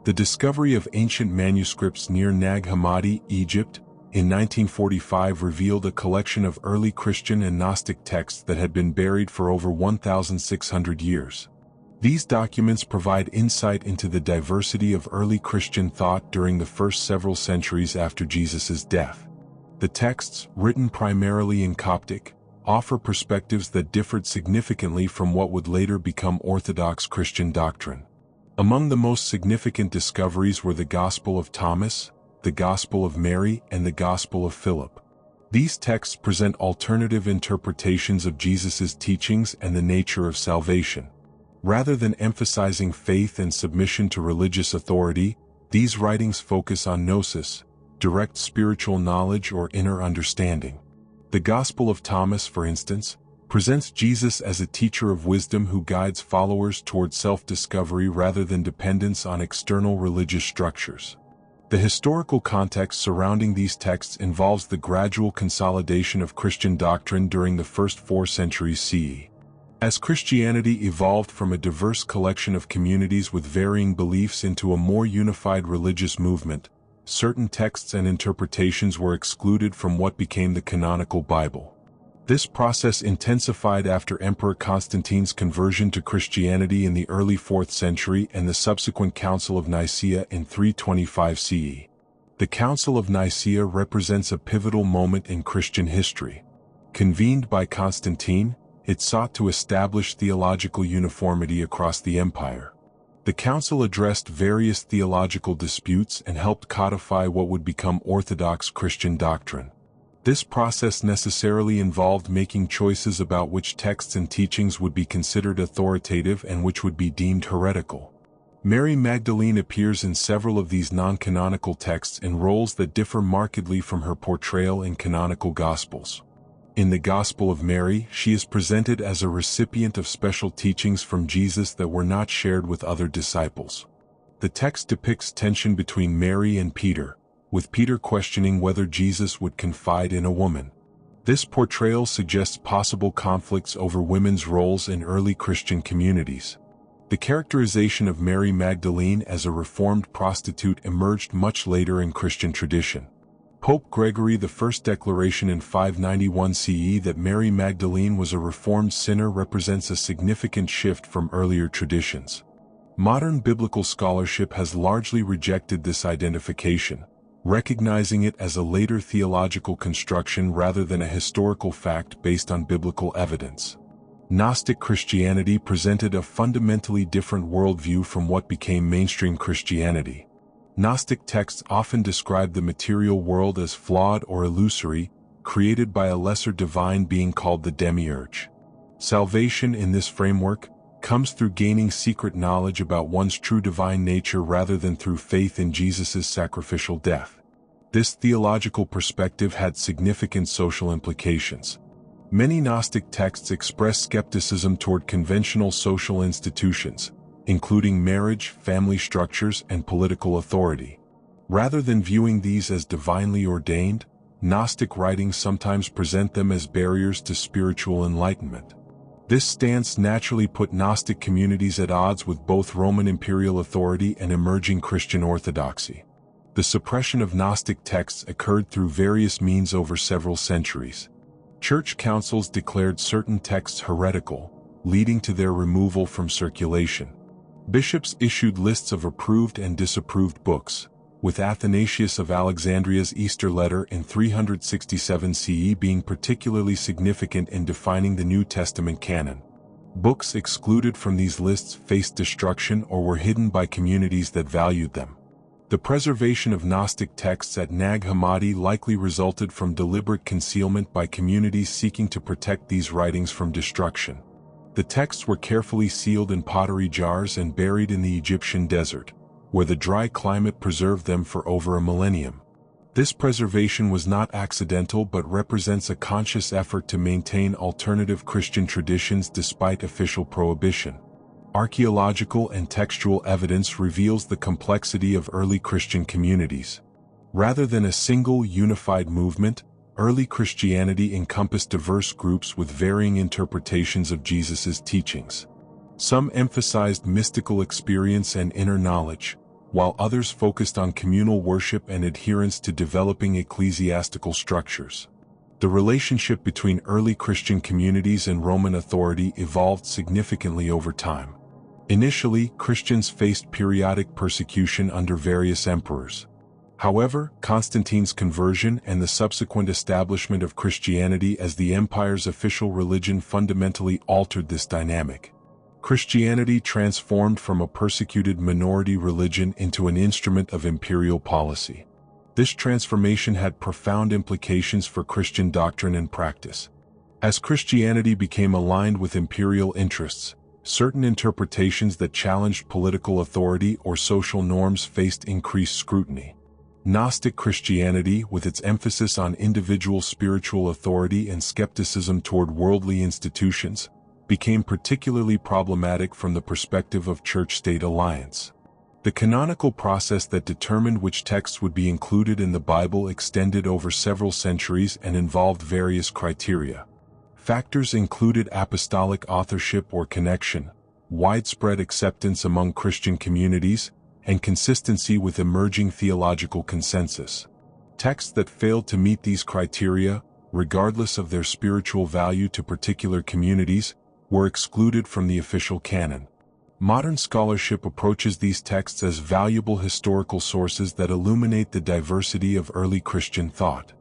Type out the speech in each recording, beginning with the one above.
The discovery of ancient manuscripts near Nag Hammadi, Egypt, in 1945 revealed a collection of early Christian and Gnostic texts that had been buried for over 1,600 years. These documents provide insight into the diversity of early Christian thought during the first several centuries after Jesus' death. The texts, written primarily in Coptic, offer perspectives that differed significantly from what would later become Orthodox Christian doctrine. Among the most significant discoveries were the Gospel of Thomas, the Gospel of Mary, and the Gospel of Philip. These texts present alternative interpretations of Jesus' teachings and the nature of salvation. Rather than emphasizing faith and submission to religious authority, these writings focus on gnosis, direct spiritual knowledge or inner understanding. The Gospel of Thomas, for instance, presents Jesus as a teacher of wisdom who guides followers toward self-discovery rather than dependence on external religious structures. The historical context surrounding these texts involves the gradual consolidation of Christian doctrine during the first 4 centuries CE. As Christianity evolved from a diverse collection of communities with varying beliefs into a more unified religious movement, certain texts and interpretations were excluded from what became the canonical Bible. This process intensified after Emperor Constantine's conversion to Christianity in the early 4th century and the subsequent Council of Nicaea in 325 CE. The Council of Nicaea represents a pivotal moment in Christian history. Convened by Constantine, it sought to establish theological uniformity across the empire. The council addressed various theological disputes and helped codify what would become Orthodox Christian doctrine. This process necessarily involved making choices about which texts and teachings would be considered authoritative and which would be deemed heretical. Mary Magdalene appears in several of these non-canonical texts in roles that differ markedly from her portrayal in canonical Gospels. In the Gospel of Mary, she is presented as a recipient of special teachings from Jesus that were not shared with other disciples. The text depicts tension between Mary and Peter, with Peter questioning whether Jesus would confide in a woman. This portrayal suggests possible conflicts over women's roles in early Christian communities. The characterization of Mary Magdalene as a reformed prostitute emerged much later in Christian tradition. Pope Gregory I's declaration in 591 CE that Mary Magdalene was a reformed sinner represents a significant shift from earlier traditions. Modern biblical scholarship has largely rejected this identification, recognizing it as a later theological construction rather than a historical fact based on biblical evidence. Gnostic Christianity presented a fundamentally different worldview from what became mainstream Christianity. Gnostic texts often describe the material world as flawed or illusory, created by a lesser divine being called the demiurge. Salvation in this framework comes through gaining secret knowledge about one's true divine nature rather than through faith in Jesus' sacrificial death. This theological perspective had significant social implications. Many Gnostic texts express skepticism toward conventional social institutions, including marriage, family structures, and political authority. Rather than viewing these as divinely ordained, Gnostic writings sometimes present them as barriers to spiritual enlightenment. This stance naturally put Gnostic communities at odds with both Roman imperial authority and emerging Christian orthodoxy. The suppression of Gnostic texts occurred through various means over several centuries. Church councils declared certain texts heretical, leading to their removal from circulation. Bishops issued lists of approved and disapproved books, with Athanasius of Alexandria's Easter letter in 367 CE being particularly significant in defining the New Testament canon. Books excluded from these lists faced destruction or were hidden by communities that valued them. The preservation of Gnostic texts at Nag Hammadi likely resulted from deliberate concealment by communities seeking to protect these writings from destruction. The texts were carefully sealed in pottery jars and buried in the Egyptian desert, where the dry climate preserved them for over a millennium. This preservation was not accidental but represents a conscious effort to maintain alternative Christian traditions despite official prohibition. Archaeological and textual evidence reveals the complexity of early Christian communities. Rather than a single unified movement, early Christianity encompassed diverse groups with varying interpretations of Jesus' teachings. Some emphasized mystical experience and inner knowledge, while others focused on communal worship and adherence to developing ecclesiastical structures. The relationship between early Christian communities and Roman authority evolved significantly over time. Initially, Christians faced periodic persecution under various emperors. However, Constantine's conversion and the subsequent establishment of Christianity as the empire's official religion fundamentally altered this dynamic. Christianity transformed from a persecuted minority religion into an instrument of imperial policy. This transformation had profound implications for Christian doctrine and practice. As Christianity became aligned with imperial interests, certain interpretations that challenged political authority or social norms faced increased scrutiny. Gnostic Christianity, with its emphasis on individual spiritual authority and skepticism toward worldly institutions, became particularly problematic from the perspective of church-state alliance. The canonical process that determined which texts would be included in the Bible extended over several centuries and involved various criteria. Factors included apostolic authorship or connection, widespread acceptance among Christian communities, and consistency with emerging theological consensus. Texts that failed to meet these criteria, regardless of their spiritual value to particular communities, were excluded from the official canon. Modern scholarship approaches these texts as valuable historical sources that illuminate the diversity of early Christian thought.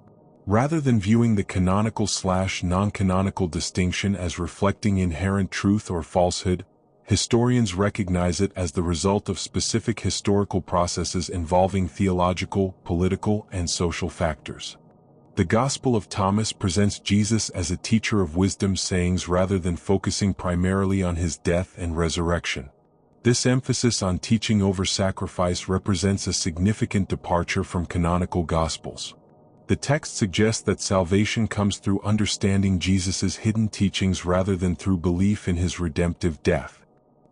Rather than viewing the canonical/non-canonical distinction as reflecting inherent truth or falsehood, historians recognize it as the result of specific historical processes involving theological, political, and social factors. The Gospel of Thomas presents Jesus as a teacher of wisdom sayings rather than focusing primarily on his death and resurrection. This emphasis on teaching over sacrifice represents a significant departure from canonical Gospels. The text suggests that salvation comes through understanding Jesus' hidden teachings rather than through belief in his redemptive death.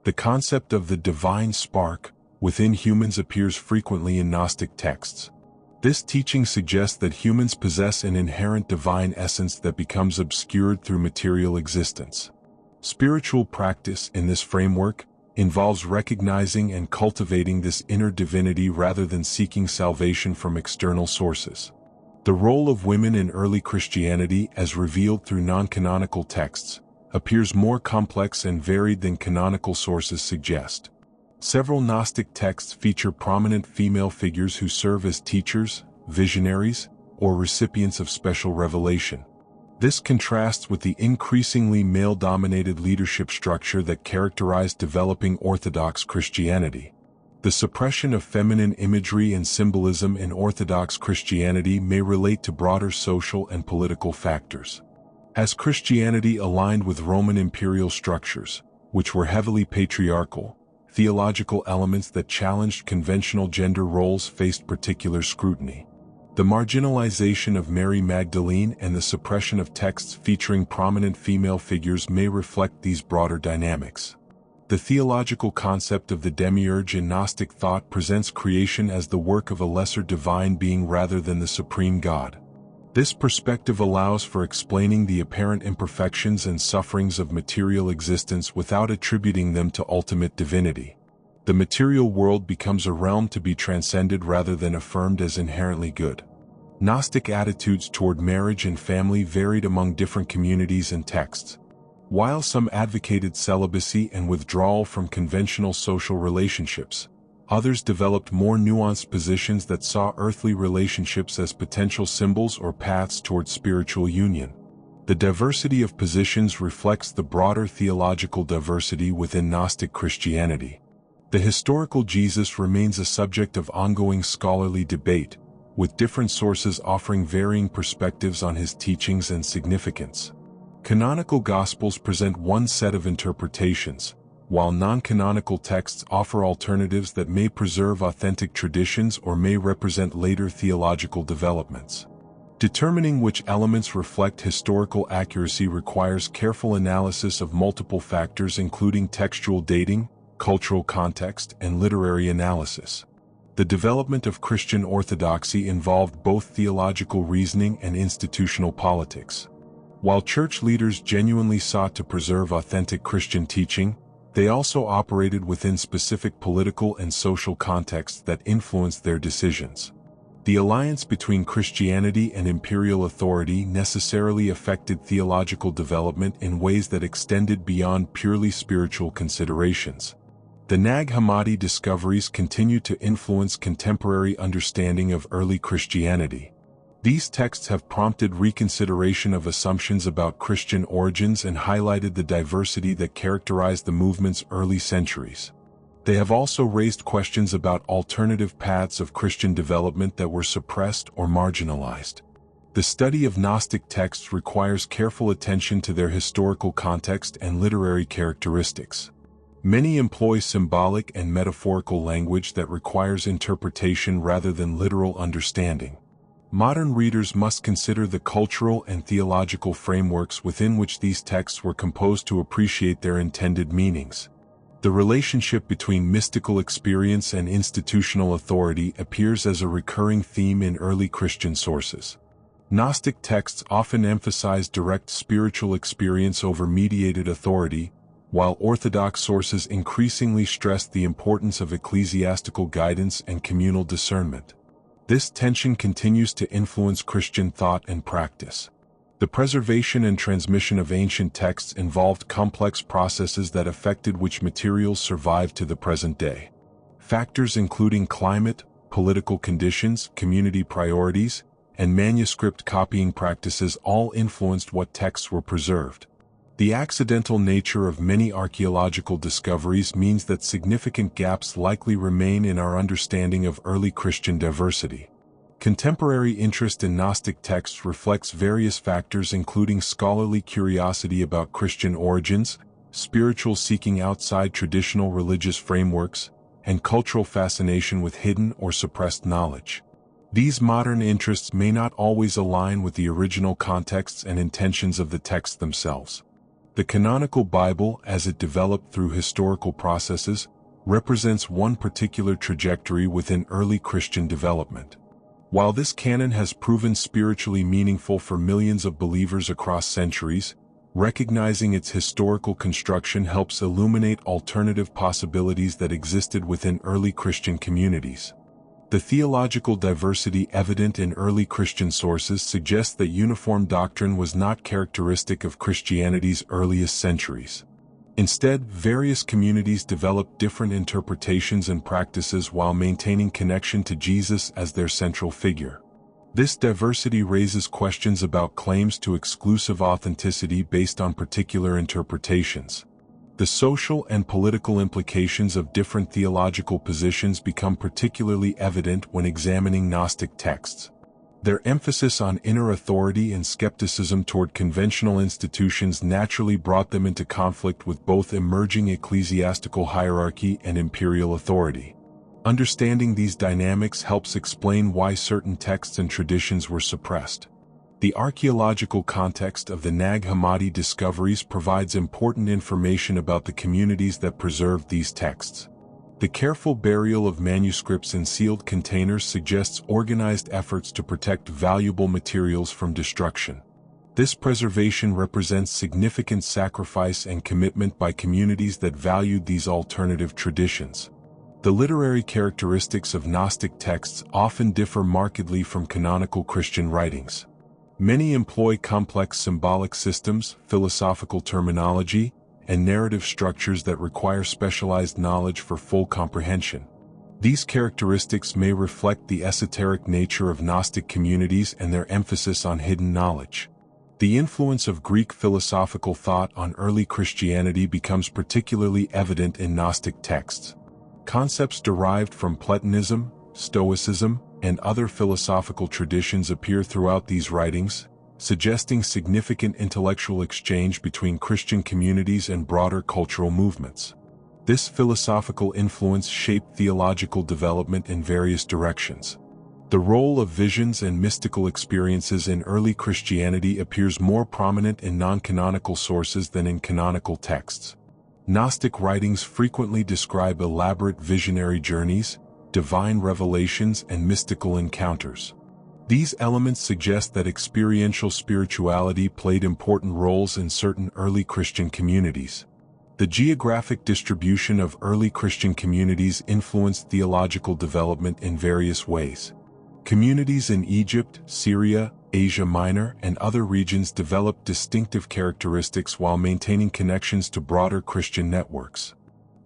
The concept of the divine spark within humans appears frequently in Gnostic texts. This teaching suggests that humans possess an inherent divine essence that becomes obscured through material existence. Spiritual practice, in this framework, involves recognizing and cultivating this inner divinity rather than seeking salvation from external sources. The role of women in early Christianity, as revealed through non-canonical texts, appears more complex and varied than canonical sources suggest. Several Gnostic texts feature prominent female figures who serve as teachers, visionaries, or recipients of special revelation. This contrasts with the increasingly male-dominated leadership structure that characterized developing Orthodox Christianity. The suppression of feminine imagery and symbolism in Orthodox Christianity may relate to broader social and political factors. As Christianity aligned with Roman imperial structures, which were heavily patriarchal, theological elements that challenged conventional gender roles faced particular scrutiny. The marginalization of Mary Magdalene and the suppression of texts featuring prominent female figures may reflect these broader dynamics. The theological concept of the demiurge in Gnostic thought presents creation as the work of a lesser divine being rather than the supreme God. This perspective allows for explaining the apparent imperfections and sufferings of material existence without attributing them to ultimate divinity. The material world becomes a realm to be transcended rather than affirmed as inherently good. Gnostic attitudes toward marriage and family varied among different communities and texts. While some advocated celibacy and withdrawal from conventional social relationships, others developed more nuanced positions that saw earthly relationships as potential symbols or paths toward spiritual union. The diversity of positions reflects the broader theological diversity within Gnostic Christianity. The historical Jesus remains a subject of ongoing scholarly debate, with different sources offering varying perspectives on his teachings and significance. Canonical Gospels present one set of interpretations, while non-canonical texts offer alternatives that may preserve authentic traditions or may represent later theological developments. Determining which elements reflect historical accuracy requires careful analysis of multiple factors including textual dating, cultural context, and literary analysis. The development of Christian orthodoxy involved both theological reasoning and institutional politics. While church leaders genuinely sought to preserve authentic Christian teaching, They also operated within specific political and social contexts that influenced their decisions. The alliance between Christianity and imperial authority necessarily affected theological development in ways that extended beyond purely spiritual considerations. The Nag Hammadi discoveries continue to influence contemporary understanding of early Christianity. These texts have prompted reconsideration of assumptions about Christian origins and highlighted the diversity that characterized the movement's early centuries. They have also raised questions about alternative paths of Christian development that were suppressed or marginalized. The study of Gnostic texts requires careful attention to their historical context and literary characteristics. Many employ symbolic and metaphorical language that requires interpretation rather than literal understanding. Modern readers must consider the cultural and theological frameworks within which these texts were composed to appreciate their intended meanings. The relationship between mystical experience and institutional authority appears as a recurring theme in early Christian sources. Gnostic texts often emphasize direct spiritual experience over mediated authority, while Orthodox sources increasingly stress the importance of ecclesiastical guidance and communal discernment. This tension continues to influence Christian thought and practice. The preservation and transmission of ancient texts involved complex processes that affected which materials survived to the present day. Factors including climate, political conditions, community priorities, and manuscript copying practices all influenced what texts were preserved. The accidental nature of many archaeological discoveries means that significant gaps likely remain in our understanding of early Christian diversity. Contemporary interest in Gnostic texts reflects various factors including scholarly curiosity about Christian origins, spiritual seeking outside traditional religious frameworks, and cultural fascination with hidden or suppressed knowledge. These modern interests may not always align with the original contexts and intentions of the texts themselves. The canonical Bible, as it developed through historical processes, represents one particular trajectory within early Christian development. While this canon has proven spiritually meaningful for millions of believers across centuries, recognizing its historical construction helps illuminate alternative possibilities that existed within early Christian communities. The theological diversity evident in early Christian sources suggests that uniform doctrine was not characteristic of Christianity's earliest centuries. Instead, various communities developed different interpretations and practices while maintaining connection to Jesus as their central figure. This diversity raises questions about claims to exclusive authenticity based on particular interpretations. The social and political implications of different theological positions become particularly evident when examining Gnostic texts. Their emphasis on inner authority and skepticism toward conventional institutions naturally brought them into conflict with both emerging ecclesiastical hierarchy and imperial authority. Understanding these dynamics helps explain why certain texts and traditions were suppressed. The archaeological context of the Nag Hammadi discoveries provides important information about the communities that preserved these texts. The careful burial of manuscripts in sealed containers suggests organized efforts to protect valuable materials from destruction. This preservation represents significant sacrifice and commitment by communities that valued these alternative traditions. The literary characteristics of Gnostic texts often differ markedly from canonical Christian writings. Many employ complex symbolic systems, philosophical terminology, and narrative structures that require specialized knowledge for full comprehension. These characteristics may reflect the esoteric nature of Gnostic communities and their emphasis on hidden knowledge. The influence of Greek philosophical thought on early Christianity becomes particularly evident in Gnostic texts. Concepts derived from Platonism, Stoicism, and other philosophical traditions appear throughout these writings, suggesting significant intellectual exchange between Christian communities and broader cultural movements. This philosophical influence shaped theological development in various directions. The role of visions and mystical experiences in early Christianity appears more prominent in non-canonical sources than in canonical texts. Gnostic writings frequently describe elaborate visionary journeys, divine revelations, and mystical encounters. These elements suggest that experiential spirituality played important roles in certain early Christian communities. The geographic distribution of early Christian communities influenced theological development in various ways. Communities in Egypt, Syria, Asia Minor, and other regions developed distinctive characteristics while maintaining connections to broader Christian networks.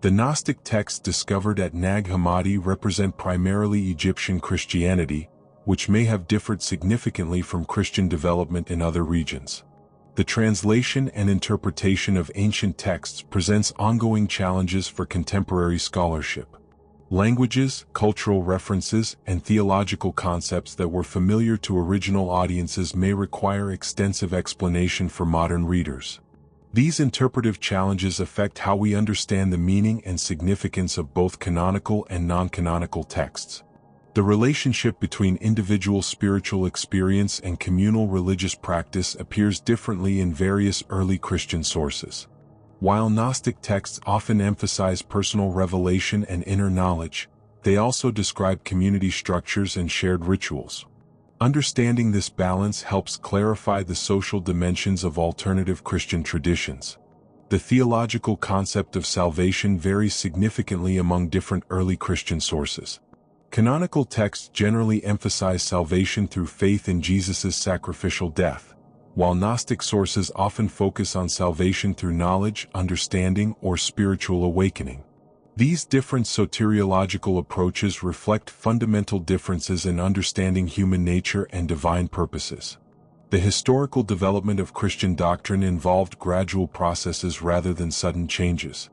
The Gnostic texts discovered at Nag Hammadi represent primarily Egyptian Christianity, which may have differed significantly from Christian development in other regions. The translation and interpretation of ancient texts presents ongoing challenges for contemporary scholarship. Languages, cultural references, and theological concepts that were familiar to original audiences may require extensive explanation for modern readers. These interpretive challenges affect how we understand the meaning and significance of both canonical and non-canonical texts. The relationship between individual spiritual experience and communal religious practice appears differently in various early Christian sources. While Gnostic texts often emphasize personal revelation and inner knowledge, they also describe community structures and shared rituals. Understanding this balance helps clarify the social dimensions of alternative Christian traditions. The theological concept of salvation varies significantly among different early Christian sources. Canonical texts generally emphasize salvation through faith in Jesus' sacrificial death, while Gnostic sources often focus on salvation through knowledge, understanding, or spiritual awakening. These different soteriological approaches reflect fundamental differences in understanding human nature and divine purposes. The historical development of Christian doctrine involved gradual processes rather than sudden changes.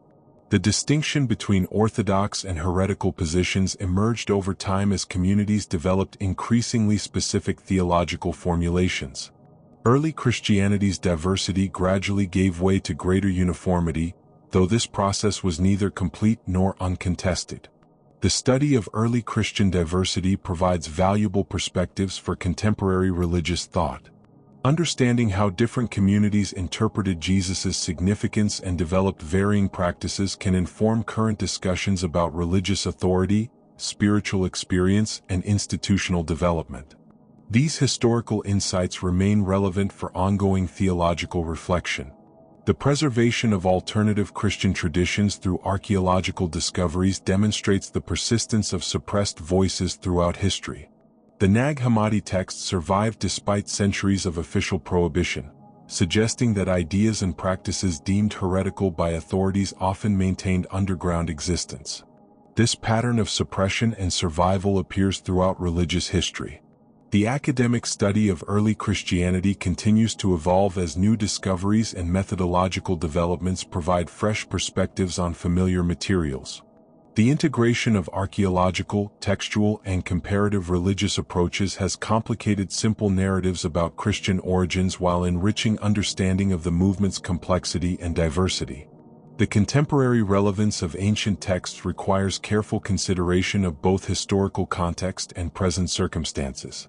The distinction between orthodox and heretical positions emerged over time as communities developed increasingly specific theological formulations. Early Christianity's diversity gradually gave way to greater uniformity, though this process was neither complete nor uncontested. The study of early Christian diversity provides valuable perspectives for contemporary religious thought. Understanding how different communities interpreted Jesus' significance and developed varying practices can inform current discussions about religious authority, spiritual experience, and institutional development. These historical insights remain relevant for ongoing theological reflection. The preservation of alternative Christian traditions through archaeological discoveries demonstrates the persistence of suppressed voices throughout history. The Nag Hammadi texts survived despite centuries of official prohibition, suggesting that ideas and practices deemed heretical by authorities often maintained underground existence. This pattern of suppression and survival appears throughout religious history. The academic study of early Christianity continues to evolve as new discoveries and methodological developments provide fresh perspectives on familiar materials. The integration of archaeological, textual, and comparative religious approaches has complicated simple narratives about Christian origins while enriching understanding of the movement's complexity and diversity. The contemporary relevance of ancient texts requires careful consideration of both historical context and present circumstances.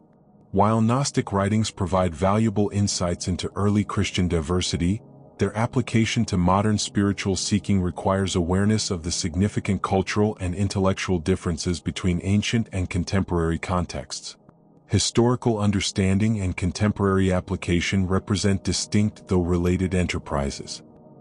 While Gnostic writings provide valuable insights into early Christian diversity, their application to modern spiritual seeking requires awareness of the significant cultural and intellectual differences between ancient and contemporary contexts. Historical understanding and contemporary application represent distinct though related enterprises.